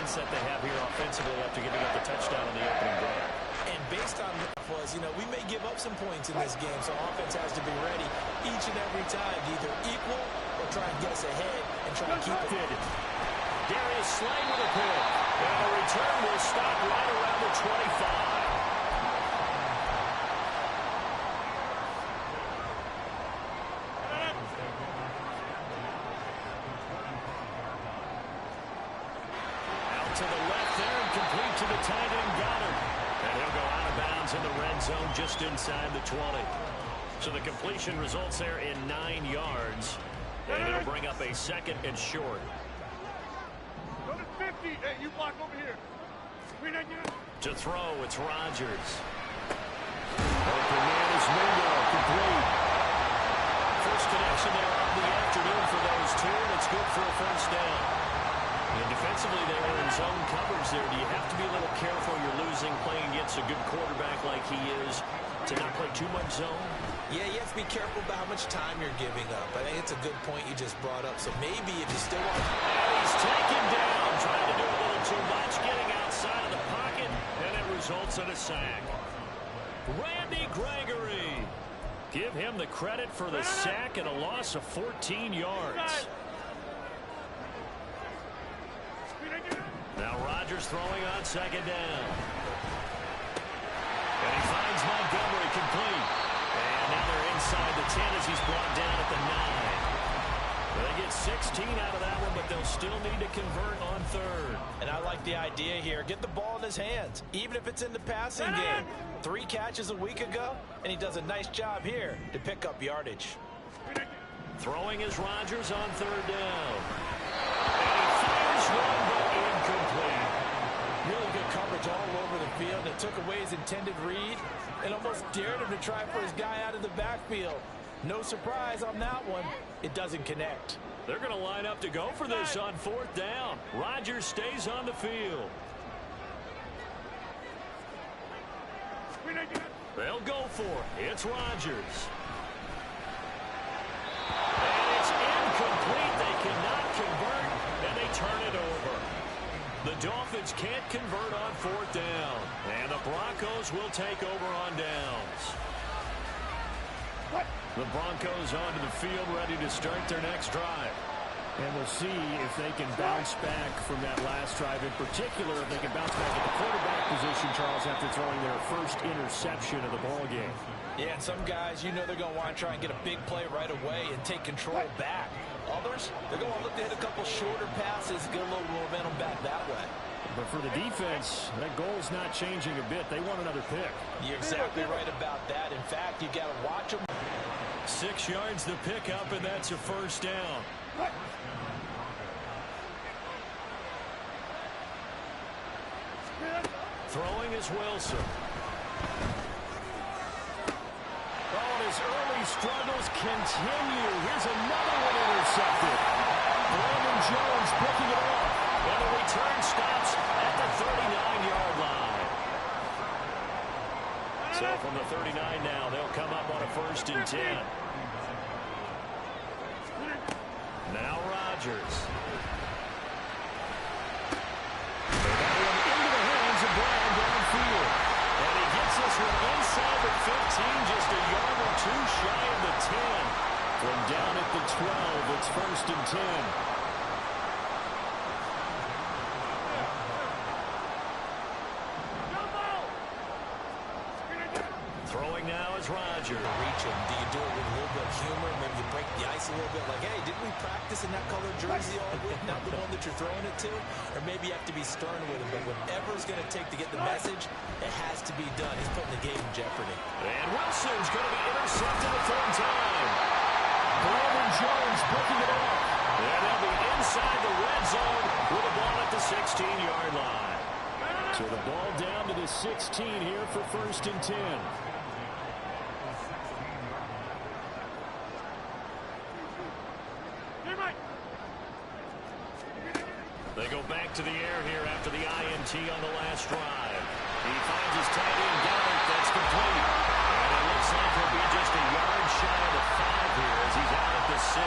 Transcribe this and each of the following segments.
mindset they have here offensively after giving up the touchdown on the opening drive. And based on what was, we may give up some points in this game, so offense has to be ready each and every time to either equal or try and get us ahead and try and keep it. Darius Slay with a pick. And the return will stop right around the 25. To the left there and complete to the tight end Goddard. And he'll go out of bounds in the red zone just inside the 20. So the completion results there in 9 yards. And it'll bring up a second and short. Go to 50. Hey, you block over here. To throw, it's Rodgers. Open man is Mingo, complete. First connection there on the afternoon for those two, and it's good for a first down. And defensively, they were in zone coverage there. Do you have to be a little careful? You're losing, playing against a good quarterback like he is, to not play too much zone? Yeah, you have to be careful about how much time you're giving up. I think it's a good point you just brought up. So maybe if you still want... And he's taken down, trying to do a little too much, getting outside of the pocket, and it results in a sack. Randy Gregory. Give him the credit for the sack and a loss of 14 yards. Now Rodgers throwing on second down. And he finds Montgomery complete. And now they're inside the 10 as he's brought down at the 9. They get 16 out of that one, but they'll still need to convert on third. And I like the idea here. Get the ball in his hands, even if it's in the passing game. 3 catches a week ago, and he does a nice job here to pick up yardage. Throwing is Rodgers on third down. And he fires one, but incomplete. Really good coverage all over the field. It took away his intended read and almost dared him to try for his guy out of the backfield. No surprise on that one. It doesn't connect. They're going to line up to go for this on fourth down. Rodgers stays on the field. They'll go for it. It's Rodgers. And it's incomplete. They cannot convert, and they turn it over. The Dolphins can't convert on fourth down, and the Broncos will take over on downs. The Broncos onto the field, ready to start their next drive. And we'll see if they can bounce back from that last drive. In particular, if they can bounce back at the quarterback position, Charles, after throwing their first interception of the ballgame. Yeah, and some guys, they're going to want to try and get a big play right away and take control back. Others, they're going to look to hit a couple shorter passes, get a little momentum back that way. But for the defense, that goal's not changing a bit. They want another pick. You're exactly right about that. In fact, you got to watch them. 6 yards the pickup, and that's a first down. Throwing is Wilson. Oh, and his early struggles continue. Here's another one intercepted. Brandon Jones picking it off. And the return stops at the 39-yard line. So from the 39 now, they'll come up on a 1st and 10. Now Rodgers. And he gets this one inside the 15, just a yard or two shy of the 10. From down at the 12, it's 1st and 10. Throwing now is Rodgers. Reach him. Do you do it with a little bit of humor? Maybe you break the ice a little bit like, hey, didn't we practice in that colored jersey all week? Not the one that you're throwing it to? Or maybe you have to be stern with him. But whatever it's going to take to get the message, it has to be done. He's putting the game in jeopardy. And Wilson's going to be intercepted a third time. Brandon Jones picking it off. And they'll be inside the red zone with the ball at the 16-yard line. So the ball down to the 16 here for 1st and 10. They go back to the air here after the INT on the last drive. He finds his tight end Goddard. That's complete. And it looks like he'll be just a yard shy of the 5 here as he's out at the 6.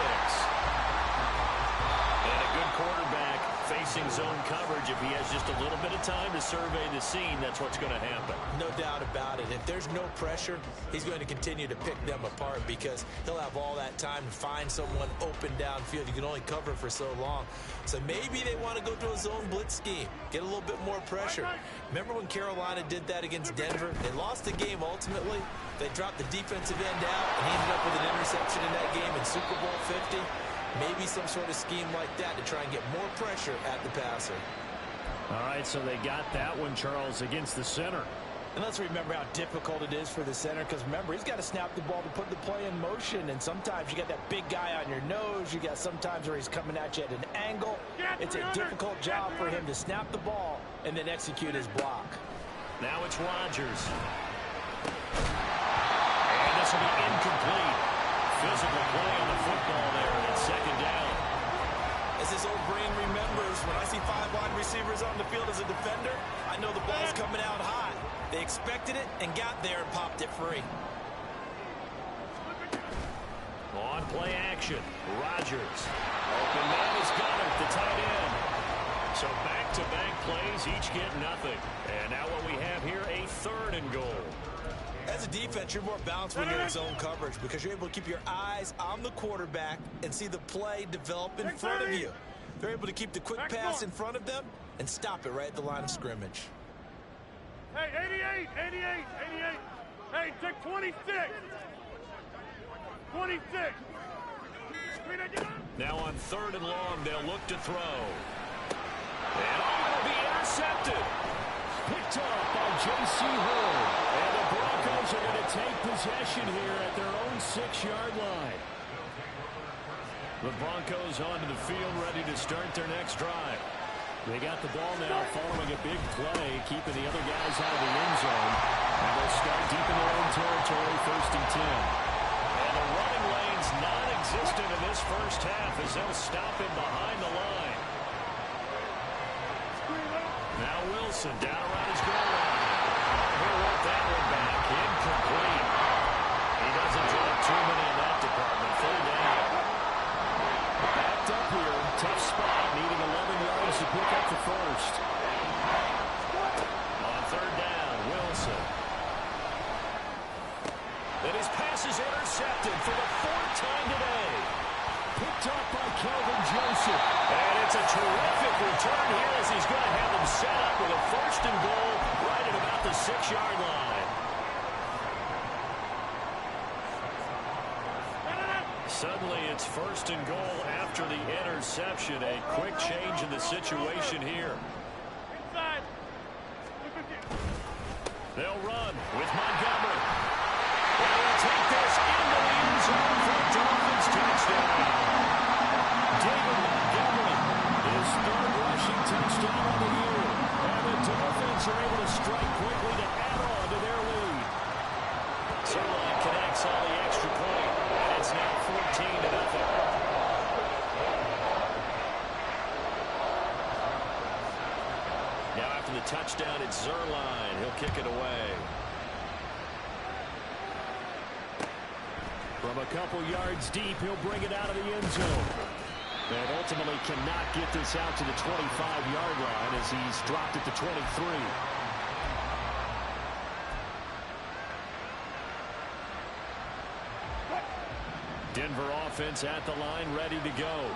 And a good quarterback facing zone coverage, if he has just a little bit of time to survey the scene, that's what's going to happen. No doubt about it. If there's no pressure, he's going to continue to pick them apart because he'll have all that time to find someone open downfield. You can only cover for so long. So maybe they want to go to a zone blitz scheme, get a little bit more pressure. Remember when Carolina did that against Denver? They lost the game ultimately. They dropped the defensive end out, and he ended up with an interception in that game in Super Bowl 50. Maybe some sort of scheme like that to try and get more pressure at the passer. All right, so they got that one, Charles, against the center. And let's remember how difficult it is for the center, because remember, he's got to snap the ball to put the play in motion, and sometimes you got that big guy on your nose. You got sometimes where he's coming at you at an angle. It's a difficult job for him to snap the ball and then execute his block. Now it's Rodgers. And this will be incomplete. Physical play on the football there, and it's second down. As his old brain remembers, when I see 5 wide receivers on the field as a defender, I know the ball's coming out hot. They expected it and got there and popped it free. On play action, Rodgers. Open man is Goddard, the tight end. So back-to-back plays, each get nothing. And now what we have here, a 3rd and goal. As a defense, you're more balanced when you're in zone coverage because you're able to keep your eyes on the quarterback and see the play develop in front of you. They're able to keep the quick pass in front of them and stop it right at the line of scrimmage. Hey, 88, 88, 88. Hey, take 26. 26. Now on 3rd and long, they'll look to throw. And will be intercepted. Picked up by J.C. Horn. And the Broncos are going to take possession here at their own 6-yard line. The Broncos onto the field, ready to start their next drive. They got the ball now following a big play, keeping the other guys out of the end zone. And they'll start deep in their own territory, 1st and 10. And the running lane's non-existent in this first half as they'll stop him behind the line. Now Wilson down around his goal line. He'll work that one back. Incomplete. He doesn't drop too many in that department. 3rd down. Backed up here. Tough spot. Needing 11 yards to pick up the first. On 3rd down, Wilson. And his pass is intercepted for the 4th time today. Picked up by Kelvin Joseph. And it's a terrific return here as he's going to have them set up with a 1st and goal right at about the 6-yard line. Suddenly it's 1st and goal after the interception. A quick change in the situation here. They'll run with Montgomery. And they'll take this into the end zone for a Dolphins touchdown. David Montgomery, his 3rd rushing touchdown of the year. And the Dolphins are able to strike quickly to add on to their lead. Zerline connects on the extra point, and it's now 14-0. Now after the touchdown, it's Zerline. He'll kick it away. From a couple yards deep, he'll bring it out of the end zone. And ultimately cannot get this out to the 25-yard line as he's dropped it to 23. Denver offense at the line, ready to go.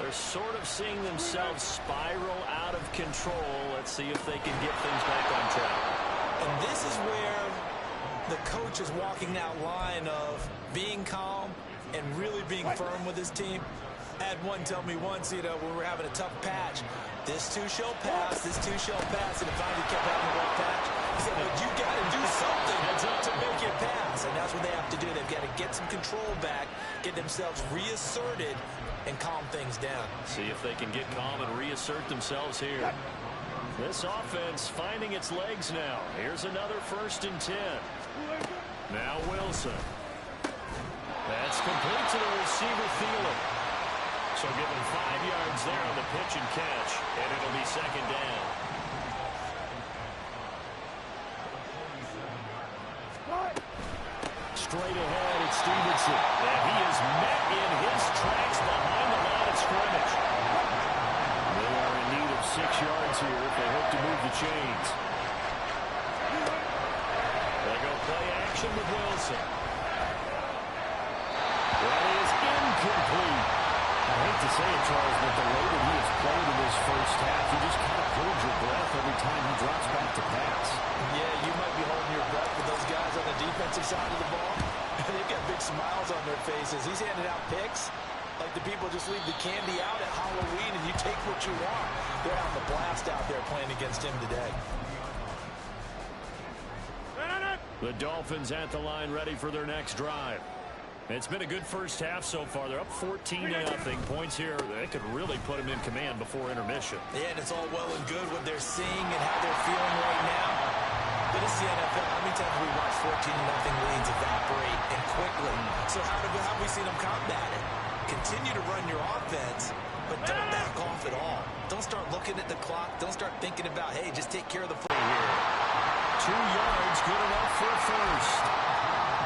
They're sort of seeing themselves spiral out of control. Let's see if they can get things back on track. And this is where the coach is walking that line of being calm and really being firm with his team. I had one tell me once, when we were having a tough patch, this too shall pass, this too shall pass, and finally kept having a rough patch. He said, but you got to do something to make it pass, and that's what they have to do. They've got to get some control back, get themselves reasserted, and calm things down. See if they can get calm and reassert themselves here. This offense finding its legs now. Here's another 1st and 10. Now Wilson. That's complete to the receiver Thielen. So give him 5 yards there on the pitch and catch, and it'll be 2nd down. Straight ahead, it's Stevenson. And he is met in his tracks behind the line of scrimmage. They are in yards here if they hope to move the chains. They go play action with Wilson. That is incomplete. I hate to say it, Charles, but the way that he has played in this first half, you just kind of hold your breath every time he drops back to pass. Yeah, you might be holding your breath with those guys on the defensive side of the ball. They've got big smiles on their faces. He's handing out picks like the people just leave the candy out at Halloween and you take what you want. They're having a blast out there playing against him today. The Dolphins at the line ready for their next drive. It's been a good first half so far. They're up 14-0. Points here. They could really put them in command before intermission. Yeah, and it's all well and good what they're seeing and how they're feeling right now. But this is the NFL. How many times have we watched 14-0 leads evaporate and quickly? So how have we seen them combat it? Continue to run your offense, but don't back off at all. Don't start looking at the clock. Don't start thinking about, hey, just take care of the football here. 2 yards, good enough for a first.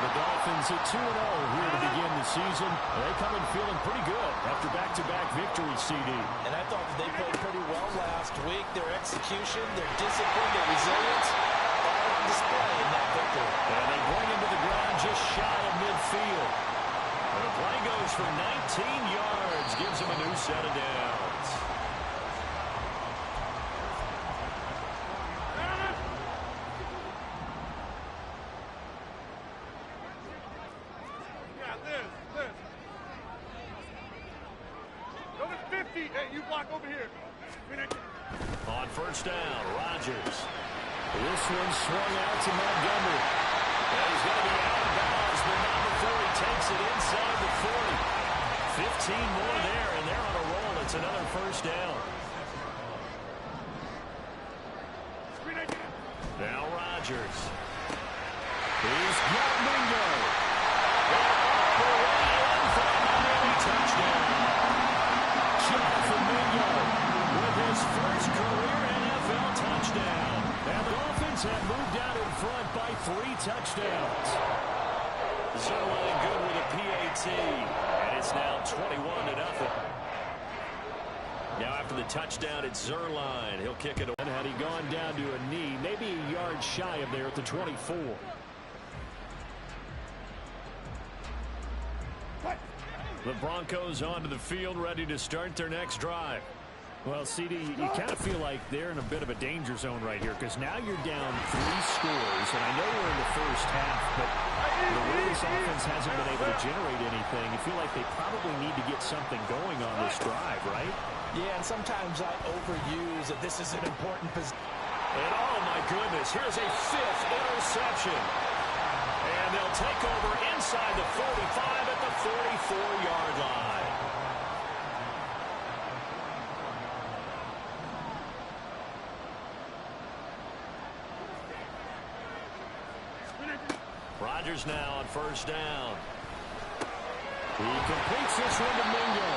The Dolphins at 2-0 here to begin the season. They come in feeling pretty good after back-to-back victories, CD. And I thought that they played pretty well last week. Their execution, their discipline, their resilience, all on display in that victory. And they bring him to the ground just shy of midfield. And the play goes for 19 yards, gives him a new set of downs. You block over here. On first down, Rodgers. This one swung out to Montgomery. And he's going to be out of bounds, but not before he takes it inside the 40. 15 more there, and they're on a roll. It's another first down. Now Rodgers. He's got Mingo. Touchdown. Jonathan Mingo with his first career NFL touchdown. And the Dolphins have moved out in front by 3 touchdowns. Zerline good with a PAT. And it's now 21-0. Now after the touchdown, it's Zerline. He'll kick it away. Had he gone down to a knee, maybe a yard shy of there at the 24. The Broncos onto the field, ready to start their next drive. Well, CD, you kind of feel like they're in a bit of a danger zone right here because now you're down 3 scores, and I know we're in the first half, but the way this offense hasn't been able to generate anything, you feel like they probably need to get something going on this drive, right? Yeah, and sometimes I overuse that this is an important position. And oh my goodness, here's a 5th interception. And they'll take over inside the 45 at the 44-yard line. Rodgers now on first down. He completes this one to Mingo.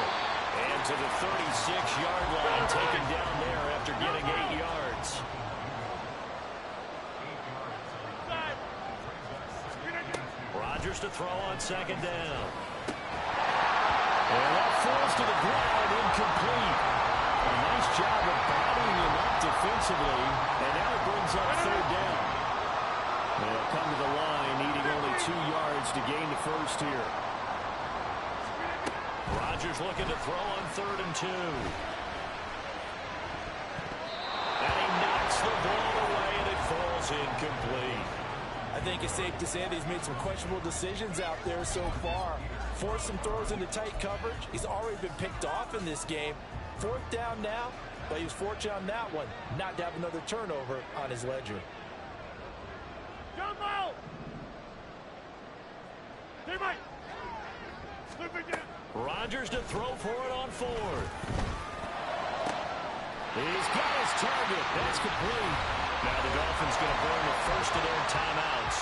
And to the 36-yard line, taken down there after getting 8 yards. Rodgers to throw on second down. And that falls to the ground, incomplete. A nice job of bottling him up defensively. And now it brings up third down. They'll come to the line, needing only 2 yards to gain the first here. Rodgers looking to throw on 3rd and 2. And he knocks the ball away, and it falls incomplete. I think it's safe to say that he's made some questionable decisions out there so far. Forced some throws into tight coverage. He's already been picked off in this game. 4th down now, but he was fortunate on that one not to have another turnover on his ledger. Jump out! Rodgers to throw for it on 4th. He's got his target. That's complete. Now the Dolphins going to burn the first of their timeouts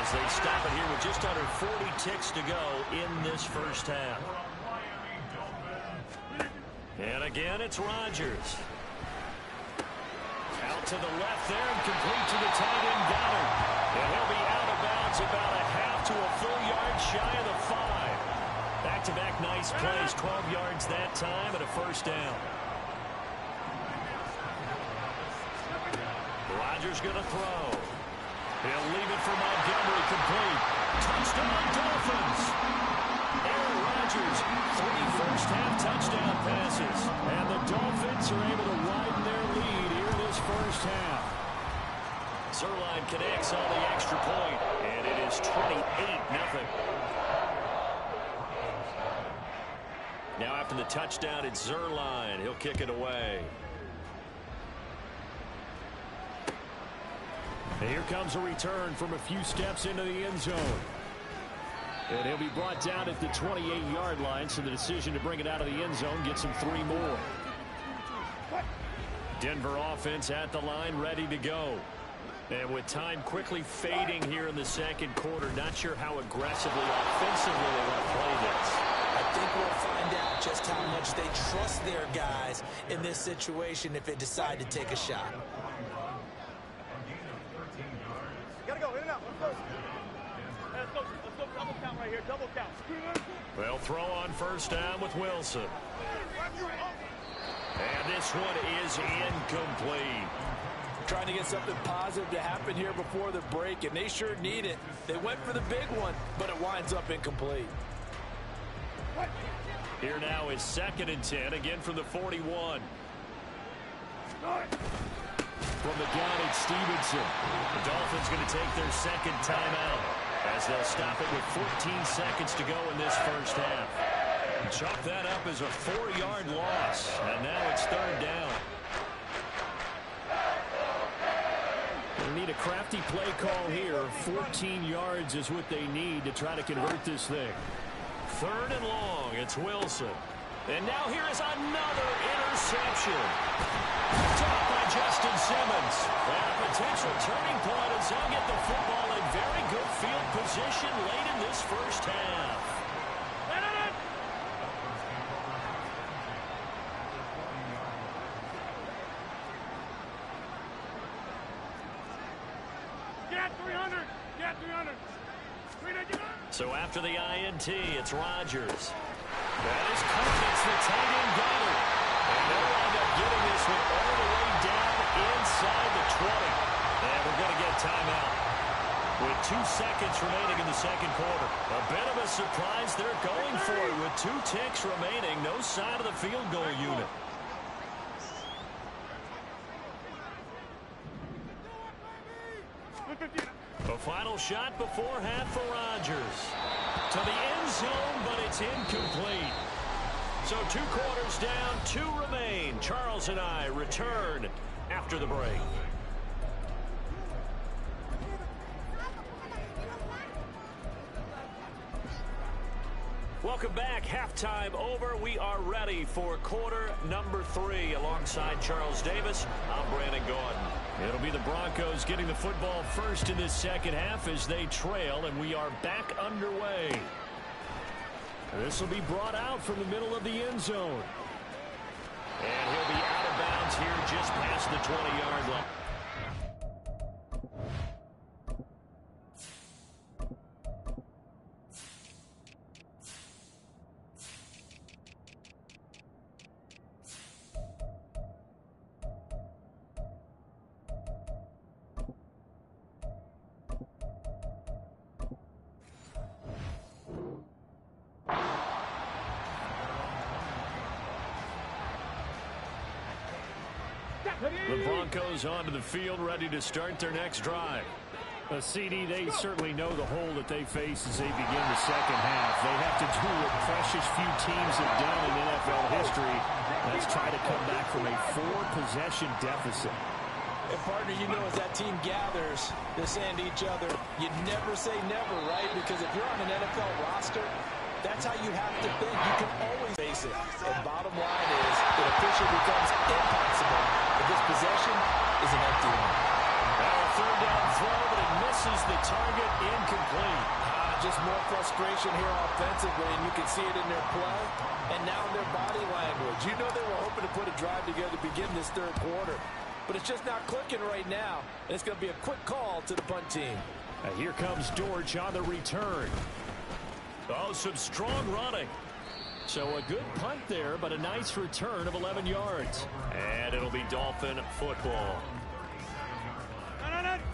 as they stop it here with just under 40 ticks to go in this first half. And again, it's Rodgers. Out to the left there and complete to the tight end Goddard. And he'll be out of bounds about a half to a full yard shy of the 5. Back-to-back nice plays, 12 yards that time and a first down. Rodgers going to throw. He'll leave it for Montgomery, complete. Touchdown, Dolphins. Aaron Rodgers, 3 first-half touchdown passes. And the Dolphins are able to widen their lead here in this first half. Zerline connects on the extra point, and it is 28-0. Now after the touchdown, it's Zerline. He'll kick it away. And here comes a return from a few steps into the end zone. And he'll be brought down at the 28-yard line, so the decision to bring it out of the end zone gets him 3 more. Denver offense at the line, ready to go. And with time quickly fading here in the second quarter, not sure how aggressively, offensively they want to play this. I think we'll find out just how much they trust their guys in this situation if they decide to take a shot. Gotta go, in and out. Let's go double count right here, double count. They'll throw on first down with Wilson. And this one is incomplete. Trying to get something positive to happen here before the break, and they sure need it. They went for the big one, but it winds up incomplete. Here now is 2nd and 10, again from the 41. From the gun, it's Stevenson. The Dolphins going to take their second timeout as they'll stop it with 14 seconds to go in this first half. Chalk that up as a 4-yard loss, and now it's 3rd down. They need a crafty play call here. 14 yards is what they need to try to convert this thing. 3rd and long. It's Wilson. And now here is another interception. Caught by Justin Simmons. And a potential turning point as they'll get the football in very good field position late in this first half. So after the INT, it's Rodgers. That is Clements, the tight end got it. And they'll wind up getting this one all the way down inside the 20. And we're going to get timeout with 2 seconds remaining in the second quarter. A bit of a surprise. They're going for it with 2 ticks remaining. No sign of the field goal unit. A final shot before half for Rodgers. To the end zone, but it's incomplete. So 2 quarters down, 2 remain. Charles and I return after the break. Welcome back. Halftime over. We are ready for quarter number 3. Alongside Charles Davis, I'm Brandon Gordon. It'll be the Broncos getting the football first in this second half as they trail, and we are back underway. This will be brought out from the middle of the end zone. And he'll be out of bounds here just past the 20-yard line. The Broncos onto the field, ready to start their next drive. CD, they certainly know the hole that they face as they begin the second half. They have to do what precious few teams have done in NFL history. That's try to come back from a 4-possession deficit. And, partner, you know, as that team gathers, they're saying to each other, you never say never, right? Because if you're on an NFL roster, that's how you have to think. You can always face it. And bottom line is, it officially becomes impossible if this possession is an empty one. Now a 3rd down throw, but it misses the target, incomplete. Just more frustration here offensively, and you can see it in their play and now in their body language. You know they were hoping to put a drive together to begin this 3rd quarter. But it's just not clicking right now. And it's going to be a quick call to the punt team. And here comes Dortch on the return. Oh, some strong running. So a good punt there, but a nice return of 11 yards. And it'll be Dolphin football.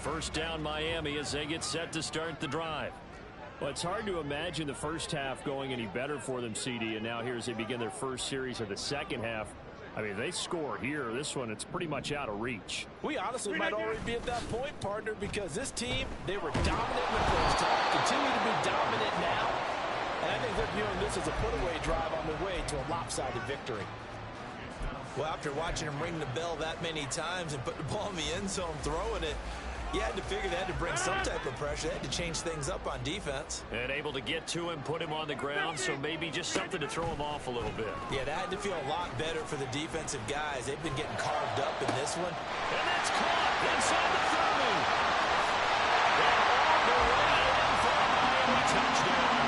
First down Miami as they get set to start the drive. Well, it's hard to imagine the first half going any better for them, CD, and now here as they begin their first series of the second half. I mean, they score here. This one, it's pretty much out of reach. We honestly might already be at that point, partner, because this team, they were dominant in the first half, continue to be dominant now, and I think they're viewing this as a put-away drive on the way to a lopsided victory. Well, after watching him ring the bell that many times and put the ball in the end zone, throwing it, you had to figure they had to bring some type of pressure. They had to change things up on defense. And able to get to him, put him on the ground, so maybe just something to throw him off a little bit. Yeah, that had to feel a lot better for the defensive guys. They've been getting carved up in this one. And that's caught inside the 30. And all the way in for a Miami touchdown.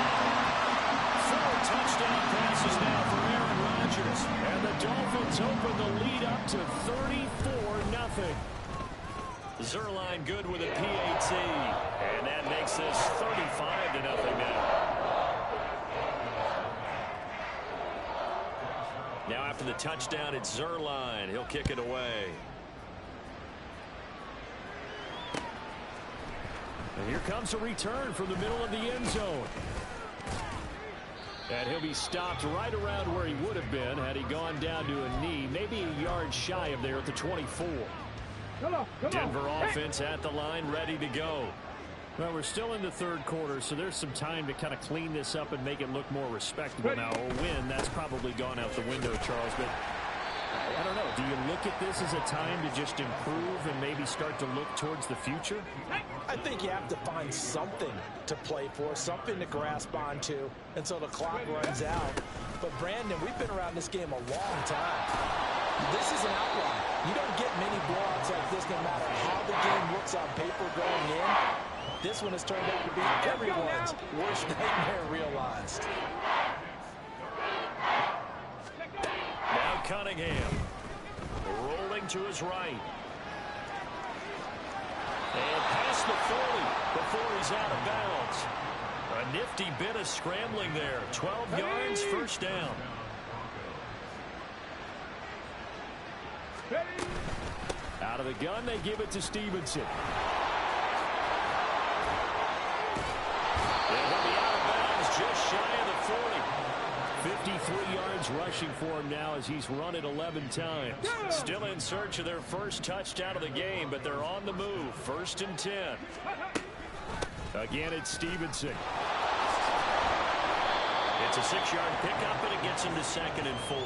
4 touchdown passes now for Aaron Rodgers. And the Dolphins open the lead up to 34-0. Zerline good with a PAT, and that makes this 35-0 now. Now after the touchdown, it's Zerline. He'll kick it away. And here comes a return from the middle of the end zone. And he'll be stopped right around where he would have been had he gone down to a knee, maybe a yard shy of there at the 24. Denver offense at the line, ready to go. Well, we're still in the third quarter, so there's some time to kind of clean this up and make it look more respectable. Now, a win, that's probably gone out the window, Charles, but I don't know. Do you look at this as a time to just improve and maybe start to look towards the future? I think you have to find something to play for, something to grasp onto until the clock runs out. But, Brandon, we've been around this game a long time. This is an outlier. You don't get many blowouts like this no matter how the game looks on paper going in. This one has turned out to be everyone's worst nightmare realized. Now Cunningham rolling to his right. And past the 40 before he's out of bounds. A nifty bit of scrambling there. 12 yards, first down. Out of the gun, they give it to Stevenson. And he'll be out of bounds just shy of the 40. 53 yards rushing for him now as he's run it 11 times. Still in search of their first touchdown of the game, but they're on the move. 1st and 10. Again, it's Stevenson. It's a 6-yard pickup, and it gets him to 2nd and 4.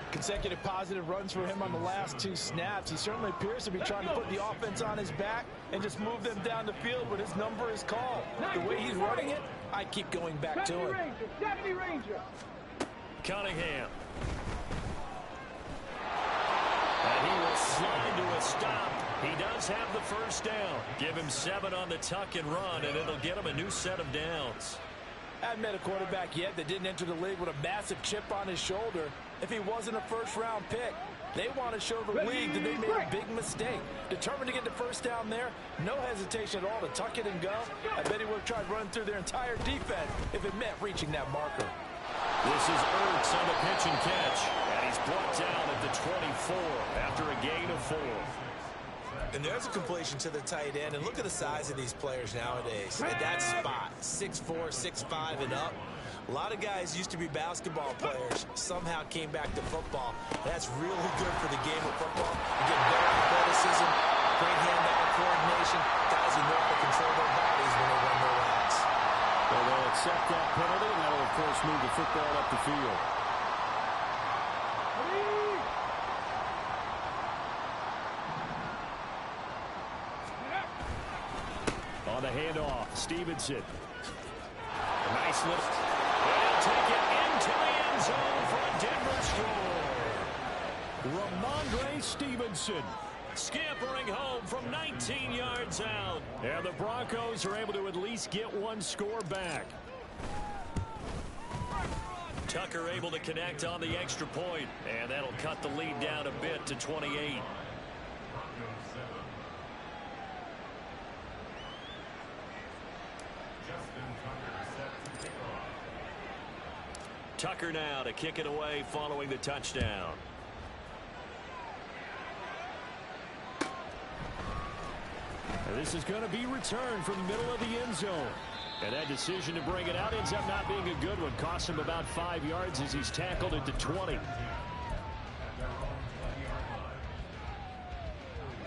Consecutive positive runs for him on the last 2 snaps. He certainly appears to be trying to put the offense on his back and just move them down the field when his number is called. The way he's running it, I keep going back to him. Cunningham. And he will slide to a stop. He does have the first down. Give him 7 on the tuck and run, and it'll get him a new set of downs. I haven't met a quarterback yet that didn't enter the league with a massive chip on his shoulder if he wasn't a first-round pick. They want to show the league that they made a big mistake. Determined to get the first down there, no hesitation at all to tuck it and go. I bet he would have tried running through their entire defense if it meant reaching that marker. This is Ertz on the pitch and catch, and he's brought down at the 24 after a gain of 4. And there's a completion to the tight end. And look at the size of these players nowadays. At that spot, 6'4", 6'5", and up. A lot of guys used to be basketball players, somehow came back to football. That's really good for the game of football. You get better athleticism, great hand-eye coordination. Guys who know how to control their bodies when they run their routes. Well, they'll accept that penalty, and that'll, of course, move the football up the field. On the handoff, Stevenson. A nice lift. They'll take it into the end zone for a Denver score. Ramondre Stevenson scampering home from 19 yards out. And the Broncos are able to at least get one score back. Tucker able to connect on the extra point, and that'll cut the lead down a bit to 28. Tucker now to kick it away following the touchdown. This is going to be returned from the middle of the end zone. And that decision to bring it out ends up not being a good one. Costs him about 5 yards as he's tackled at the 20.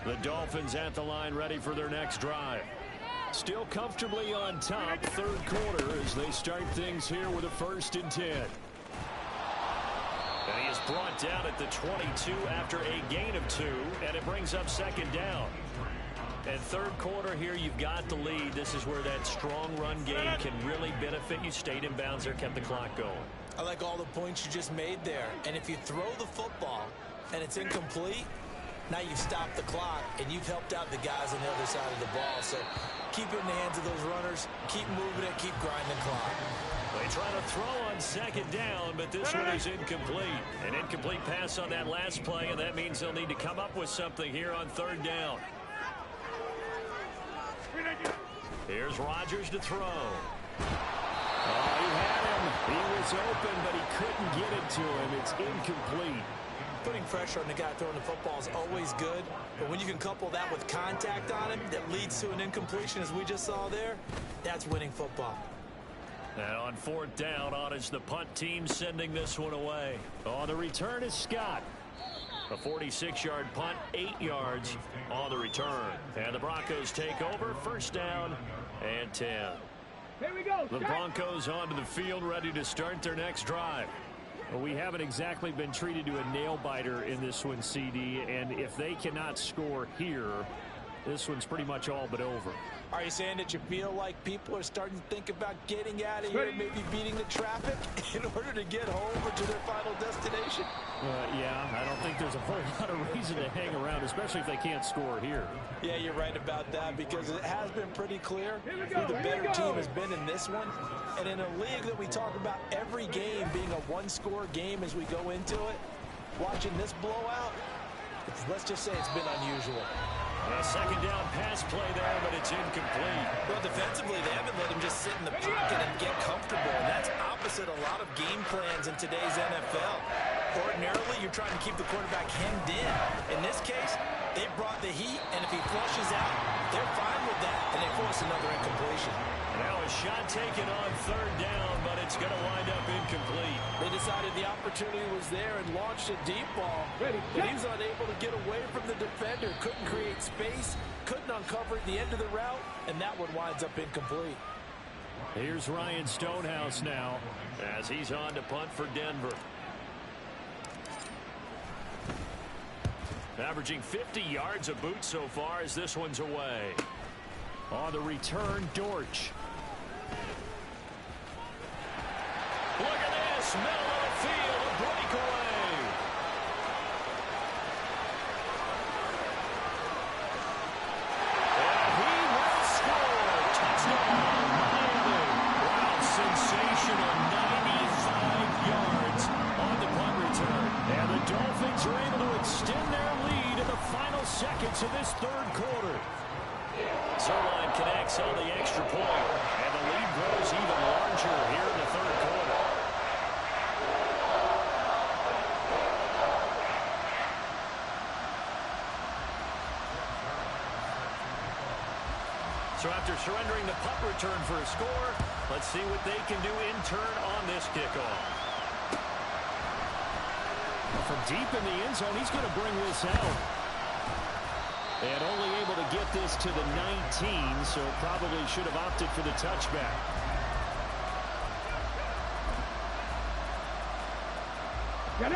The Dolphins at the line ready for their next drive. Still comfortably on top, third quarter as they start things here with a 1st and 10. And he is brought down at the 22 after a gain of 2, and it brings up 2nd down. And third quarter here, you've got the lead. This is where that strong run game can really benefit you. Stayed in bounds there, kept the clock going. I like all the points you just made there. And if you throw the football and it's incomplete, now you've stopped the clock and you've helped out the guys on the other side of the ball. So keep it in the hands of those runners. Keep moving it. Keep grinding the clock. They try to throw on 2nd down, but this one is incomplete. An incomplete pass on that last play, and that means they'll need to come up with something here on 3rd down. Here's Rodgers to throw. Oh, he had him. He was open, but he couldn't get it to him. It's incomplete. Putting pressure on the guy throwing the football is always good, but when you can couple that with contact on him that leads to an incompletion, as we just saw there, that's winning football. And on 4th down, on is the punt team sending this one away. On the return is Scott. A 46-yard punt, 8 yards on the return. And the Broncos take over, 1st down and 10. Here we go. The Broncos onto the field, ready to start their next drive. Well, we haven't exactly been treated to a nail-biter in this one, CD, and if they cannot score here, this one's pretty much all but over. Are you saying that you feel like people are starting to think about getting out of here, maybe beating the traffic in order to get home or to their final destination? Yeah, I don't think there's a whole lot of reason to hang around, especially if they can't score here. Yeah, you're right about that because it has been pretty clear who the better team has been in this one. And in a league that we talk about every game being a one-score game as we go into it, watching this blowout, let's just say it's been unusual. A 2nd down pass play there, but it's incomplete. Well, defensively, they haven't let him just sit in the pocket and get comfortable. And that's opposite a lot of game plans in today's NFL. Ordinarily, you're trying to keep the quarterback hemmed in. In this case, they brought the heat, and if he flushes out, they're fine with that, and they force another incompletion. Now a shot taken on 3rd down, but it's going to wind up incomplete. They decided the opportunity was there and launched a deep ball. But he was unable to get away from the defender, couldn't create space, couldn't uncover at the end of the route, and that one winds up incomplete. Here's Ryan Stonehouse now as he's on to punt for Denver. Averaging 50 yards a boot so far as this one's away. On the return, Dortch. Look at this, middle of the field, a breakaway. And he will score. Touchdown, Miami. Wow, sensational 95 yards on the punt return. And the Dolphins are able to extend their lead in the final seconds of this 3rd quarter. Zerline connects on the extra point, and the lead grows even larger here in the 3rd quarter. So after surrendering the punt return for a score, let's see what they can do in turn on this kickoff. From deep in the end zone, he's going to bring this out. And only able to get this to the 19, so probably should have opted for the touchback.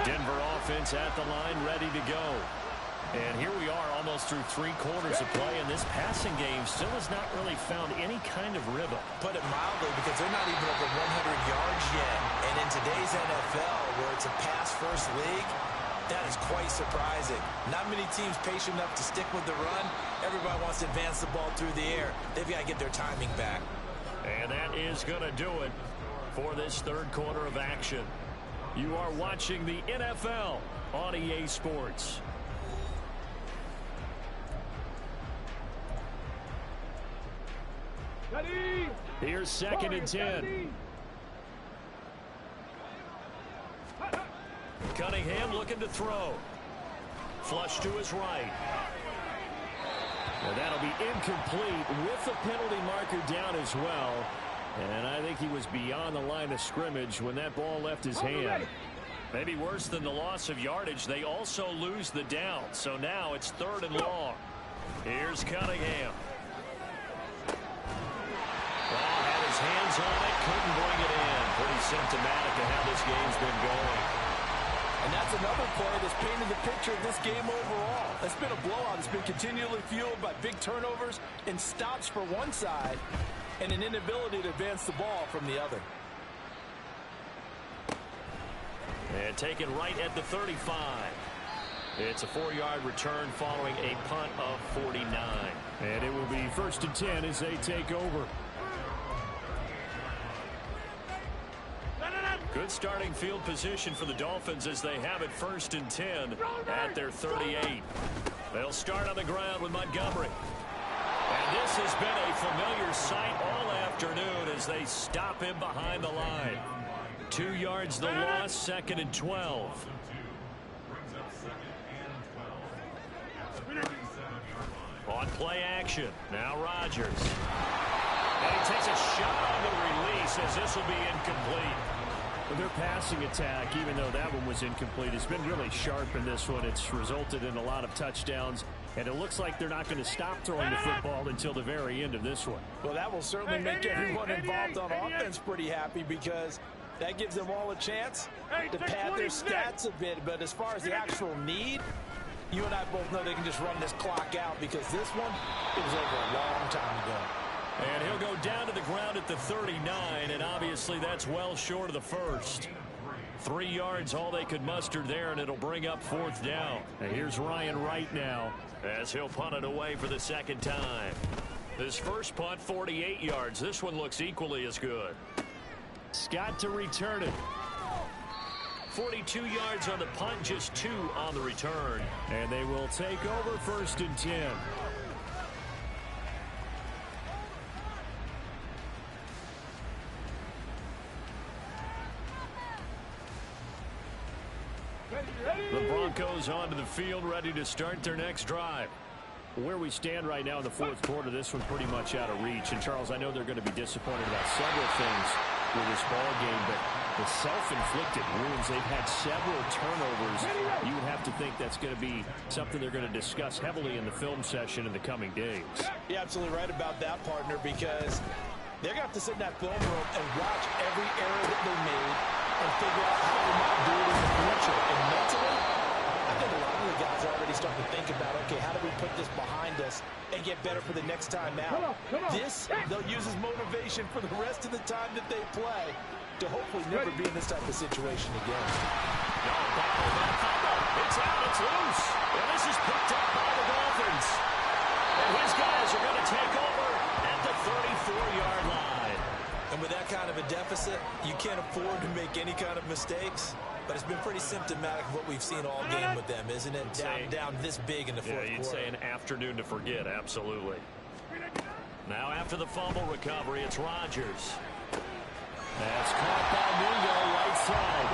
Denver offense at the line, ready to go. And here we are almost through 3 quarters of play, and this passing game still has not really found any kind of rhythm. Put it mildly, because they're not even over 100 yards yet. And in today's NFL, where it's a pass-first league, that is quite surprising. Not many teams patient enough to stick with the run. Everybody wants to advance the ball through the air. They've got to get their timing back. And that is going to do it for this 3rd quarter of action. You are watching the NFL on EA Sports. Here's 2nd and 10. Cunningham looking to throw. Flush to his right. And that'll be incomplete with the penalty marker down as well. And I think he was beyond the line of scrimmage when that ball left his hand. Maybe worse than the loss of yardage, they also lose the down. So now it's 3rd and long. Here's Cunningham. Ball had his hands on it, couldn't bring it in. Pretty symptomatic of how this game's been going. And that's another play that's painted the picture of this game overall. It's been a blowout. It's been continually fueled by big turnovers and stops for one side and an inability to advance the ball from the other. And taken right at the 35. It's a 4-yard return following a punt of 49. And it will be 1st and 10 as they take over. Good starting field position for the Dolphins as they have it 1st and 10 at their 38. They'll start on the ground with Montgomery. And this has been a familiar sight all afternoon as they stop him behind the line. 2 yards the loss, 2nd and 12. On play action, now Rodgers. And he takes a shot on the release as this will be incomplete. Their passing attack, even though that one was incomplete, has been really sharp in this one. It's resulted in a lot of touchdowns, and it looks like they're not going to stop throwing the football until the very end of this one. Well, that will certainly make everyone involved on offense pretty happy because that gives them all a chance to pad their stats a bit. But as far as the actual need, you and I both know they can just run this clock out because this one, it was over a long time ago. And he'll go down to the ground at the 39, and obviously that's well short of the first. 3 yards, all they could muster there, and it'll bring up 4th down. And here's Ryan Wright now as he'll punt it away for the 2nd time. His first punt, 48 yards. This one looks equally as good. Scott to return it. 42 yards on the punt, just 2 on the return. And they will take over 1st and 10. The Broncos onto the field, ready to start their next drive. Where we stand right now in the 4th quarter, this one's pretty much out of reach. And, Charles, I know they're going to be disappointed about several things with this ball game, but the self-inflicted wounds, they've had several turnovers. You would have to think that's going to be something they're going to discuss heavily in the film session in the coming days. You're absolutely right about that, partner, because they're going to have to sit in that film room and watch every error that they made and figure out how to not do it in the future. And mentally, I think a lot of the guys are already starting to think about, okay, how do we put this behind us and get better for the next time out? This, they'll use as motivation for the rest of the time that they play to hopefully never be in this type of situation again. It's out, it's loose. And this is picked up by the Dolphins. And his guys are going to take over at the 34-yard line. And with that kind of a deficit, you can't afford to make any kind of mistakes. But it's been pretty symptomatic of what we've seen all game with them, isn't it? Down this big in the 4th quarter. Yeah, you'd say an afternoon to forget, absolutely. Now after the fumble recovery, it's Rodgers. That's caught by Mingo, right side.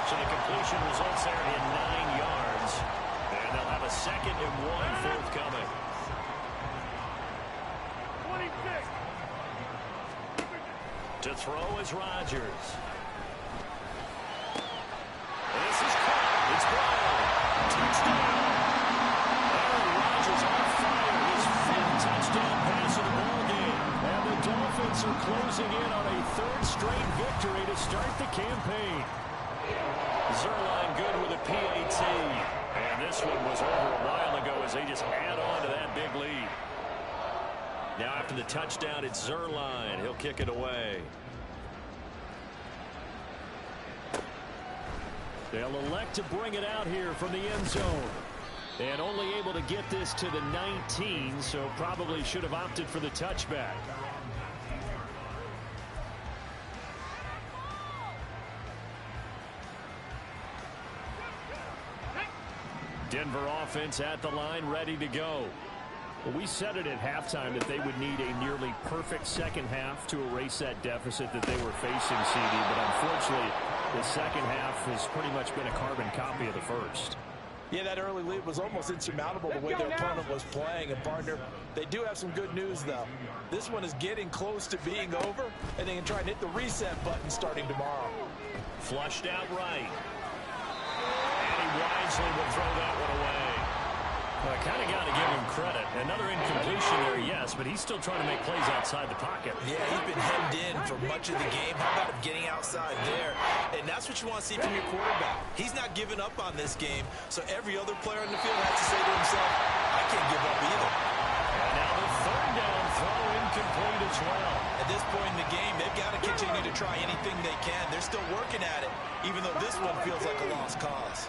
So the completion results there in 9 yards. And they'll have a 2nd and 1 forthcoming. 26. To throw is Rodgers. This is caught. It's Brown. Touchdown. Aaron Rodgers on fire. His 5th touchdown pass of the ball game. And the Dolphins are closing in on a 3rd straight victory to start the campaign. Zerline good with a PAT. And this one was over a while ago as they just add on to that big lead. Now after the touchdown, it's Zerline. He'll kick it away. They'll elect to bring it out here from the end zone. And only able to get this to the 19, so probably should have opted for the touchback. Denver offense at the line, ready to go. Well, we said it at halftime that they would need a nearly perfect second half to erase that deficit that they were facing, CD. But unfortunately, the second half has pretty much been a carbon copy of the first. Yeah, that early lead was almost insurmountable the way their opponent was playing. And, partner, they do have some good news, though. This one is getting close to being over, and they can try and hit the reset button starting tomorrow. Flushed out right. And he wisely will throw that one away. Well, I kind of got to give him credit. Another incompletion there, yes, but he's still trying to make plays outside the pocket. Yeah, he's been hemmed in for much of the game. How about him getting outside there? And that's what you want to see from your quarterback. He's not giving up on this game, so every other player in the field has to say to himself, I can't give up either. And now the third down throw incomplete as well. At this point in the game, they've got to continue to try anything they can. They're still working at it, even though this one feels like a lost cause.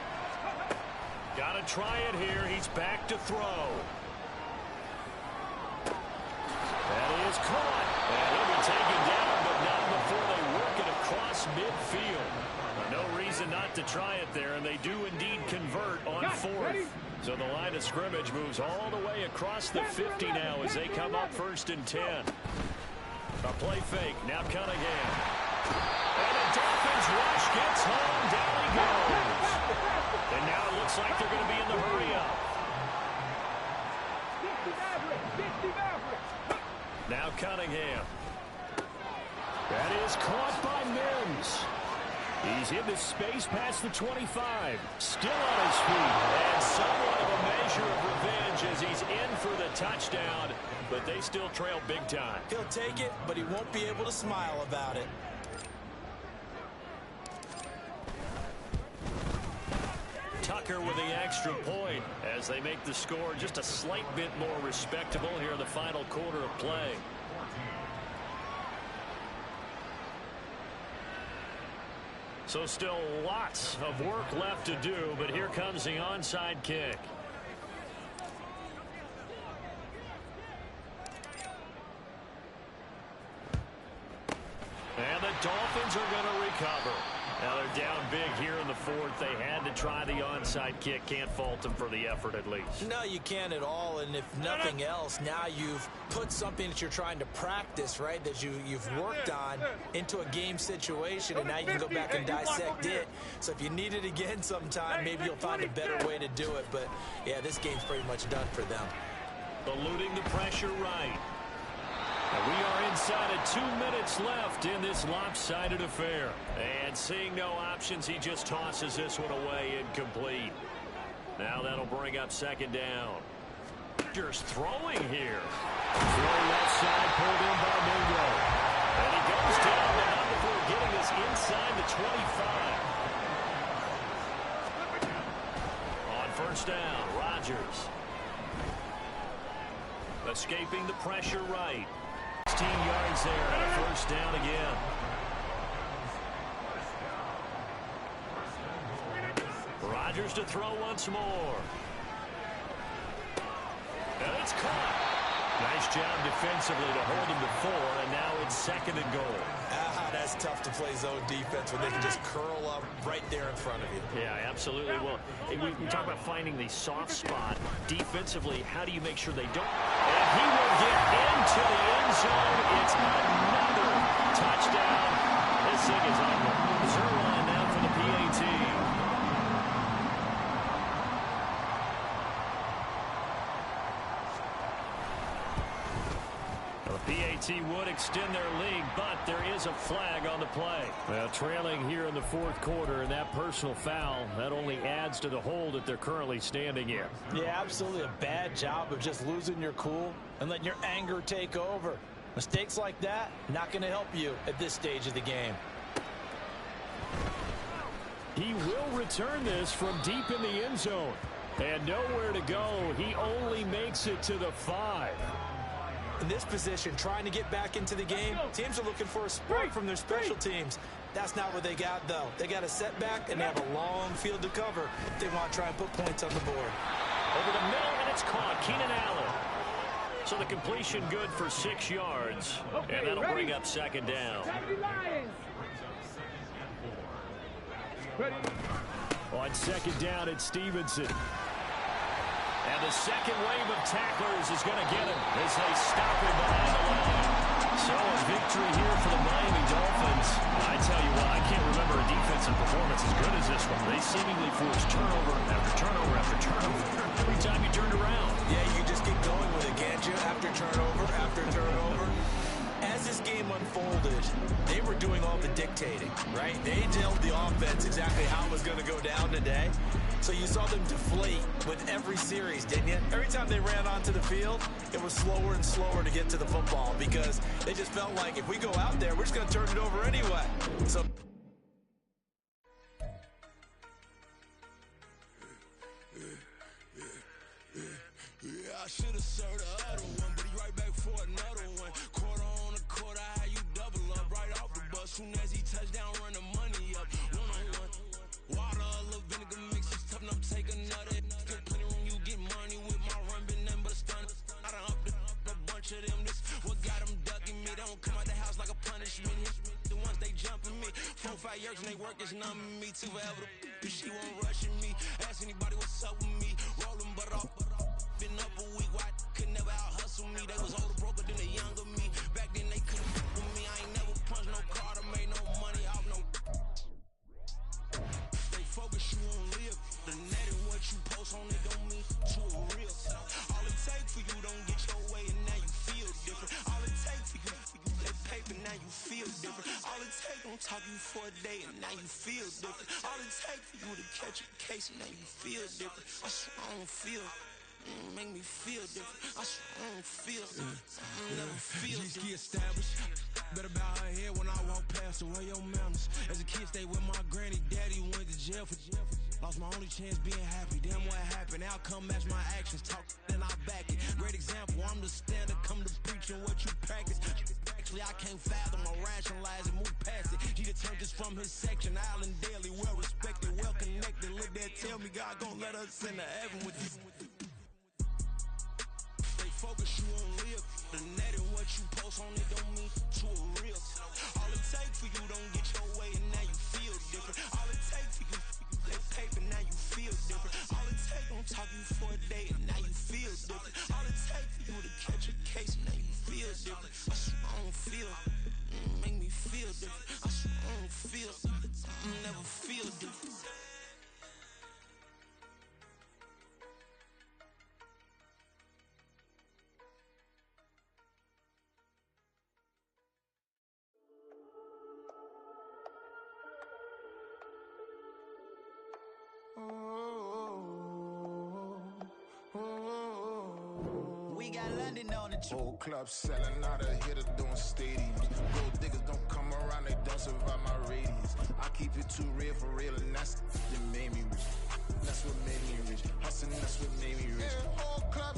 Got to try it here. He's back to throw. That is caught. And he'll be taken down, but not before they work it across midfield. No reason not to try it there, and they do indeed convert on fourth. So the line of scrimmage moves all the way across the 50 now as they come up 1st and 10. A play fake. Now Cunningham. And the Dolphins rush gets home. Down he goes. And now it looks like they're going to be in the hurry-up. Now Cunningham. That is caught by Mims. He's in the space past the 25. Still on his feet. And somewhat of a measure of revenge as he's in for the touchdown. But they still trail big time. He'll take it, but he won't be able to smile about it. Tucker with the extra point as they make the score just a slight bit more respectable here in the final quarter of play. So still lots of work left to do, but here comes the onside kick. And the Dolphins are going to recover. Now they're down big here in the fourth. They had to try the onside kick. Can't fault them for the effort at least. No, you can't at all. And if nothing else, now you've put something that you're trying to practice, right, that you've worked on into a game situation, and now you can go back and dissect it. So if you need it again sometime, maybe you'll find a better way to do it. But, yeah, this game's pretty much done for them. Eluding the pressure right. And we are inside of 2 minutes left in this lopsided affair. And seeing no options, he just tosses this one away incomplete. Now that'll bring up 2nd down. Just throwing here. Throw left side, pulled in by Mingo. And he goes down now before getting this inside the 25. On 1st down, Rodgers. Escaping the pressure right. 16 yards there on a 1st down again. Rodgers to throw once more. And it's caught. Nice job defensively to hold him to 4, and now it's 2nd and goal. That's tough to play zone defense when they can just curl up right there in front of you. Yeah, absolutely. Well, we talk about finding the soft spot. Defensively, how do you make sure they don't? And he will get into the end zone. It's another touchdown. This thing is on the Zerline now for the PAT. PAT would extend their lead, but there is a flag on the play. Well, trailing here in the 4th quarter, and that personal foul, that only adds to the hole that they're currently standing in. Yeah, absolutely a bad job of just losing your cool and letting your anger take over. Mistakes like that, not going to help you at this stage of the game. He will return this from deep in the end zone. And nowhere to go. He only makes it to the 5. In this position, trying to get back into the game, teams are looking for a spark from their special teams. That's not what they got, though. They got a setback, and they have a long field to cover if they want to try and put points on the board. Over the middle, and it's caught. Keenan Allen. So the completion good for 6 yards, and that'll bring up 2nd down. On 2nd down, it's Stevenson. And the second wave of tacklers is going to get him as they stop him behind the line. So a victory here for the Miami Dolphins. I tell you what, I can't remember a defensive performance as good as this one. They seemingly forced turnover after turnover after turnover every time you turned around. Yeah, you just get going with it, can't you? After turnover, after turnover. As this game unfolded, they were doing all the dictating, right? They told the offense exactly how it was going to go down today. So you saw them deflate with every series, didn't you? Every time they ran onto the field, it was slower and slower to get to the football because they just felt like if we go out there, we're just going to turn it over anyway. So I should have served the other one, but he right back for another one. Quarter on a quarter, how you double up right off the bus. Soon as he touch down, run the money up. One-on-one. Water, a little vinegar mix, it's tough enough, take another. Still plenty room, you get money with my run, been nothing but a stun. I done up a bunch of them, this what got them ducking me. They don't come out the house like a punishment. The ones they jumping me. 4 or 5 years and they work is numbing me. Too forever, she won't rushing me. Ask anybody what's up with me. Rolling butt off. Been up a week, why could never out hustle me? They was older, broker than the younger me. Back then they couldn't f with me. I ain't never punched no card or made no money off no. They focus you on live. The net and what you post on it don't mean to a real self. All it take for you don't get your way and now you feel different. All it take for you that paper now you feel different. All it take don't talk you for a day and now you feel different. All it take for you to catch a case and now you feel different. I swear I don't feel. Make me feel different. I swear I don't feel. Never feel different. Established. Better bow her head when I walk past her. Where your manners? As a kid, stayed with my granny. Daddy went to jail for. Lost my only chance being happy. Damn, what happened? Outcome match my actions. Talk and I back it. Great example. I'm the standard. Come to preaching what you practice. Actually, I can't fathom or rationalize and move past it. He just turned this from his section. Island Daily, well respected, well connected. Look there, tell me God gon' let us into heaven with you. Focus you on live. The net and what you post on it don't mean to a real. All it take for you don't get your way and now you feel different. All it take for you that paper now you feel different. All it take don't talk you for a day and now you feel different. All it take for you to catch a case and now you feel different. I swear I don't feel. Make me feel different. I swear I don't feel. Never feel different. We got London on the Whole club selling out of hitter doing stadiums. Gold diggers don't come around, they don't survive my radius. I keep it too real for real, and that's what made me rich. That's what made me rich. Hustling, that's what made me rich. Whole club